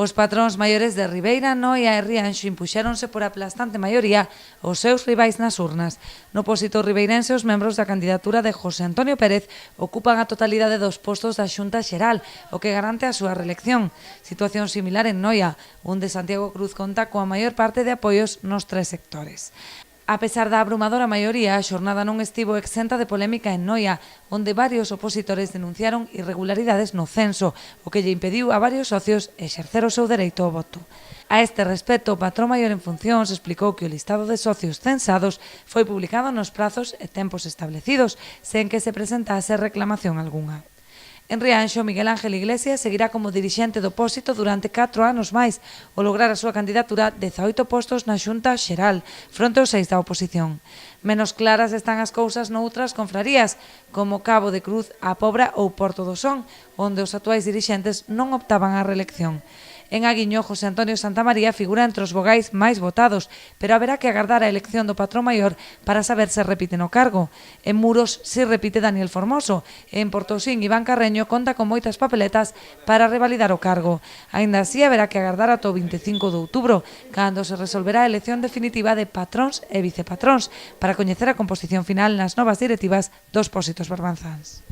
Os patróns maiores de Ribeira, Noia e Rianxo impuxéronse por aplastante maioría os seus rivais nas urnas. No pósito ribeirense, os membros da candidatura de José Antonio Pérez ocupan a totalidade dos postos da Xunta Xeral, o que garante a súa reelección. Situación similar en Noia, onde Santiago Cruz conta coa maior parte de apoios nos tres sectores. A pesar da abrumadora maioría, a xornada non estivo exenta de polémica en Noia, onde varios opositores denunciaron irregularidades no censo, o que lle impediu a varios socios exercer o seu dereito ao voto. A este respecto, o patrón maior en funcións explicou que o listado de socios censados foi publicado nos prazos e tempos establecidos, sen que se presentase reclamación algunha. En Rianxo, Miguel Ángel Iglesias seguirá como dirixente do pósito durante 4 anos máis, ao lograr a súa candidatura 18 postos na Xunta Xeral, fronte aos 6 da oposición. Menos claras están as cousas noutras confrarías, como Cabo de Cruz, A Pobra ou Porto do Son, onde os actuais dirixentes non optaban á reelección. En Aguiño, José Antonio Santamaría figura entre os vogais máis votados, pero haberá que agardar a elección do patrón maior para saber se repite no cargo. En Muros si repite Daniel Formoso, e en Portosín Iván Carreño conta con moitas papeletas para revalidar o cargo. Aínda así, haberá que agardar ata o 25 de outubro, cando se resolverá a elección definitiva de patróns e vicepatróns, para coñecer a composición final nas novas directivas dos pósitos barbanzáns.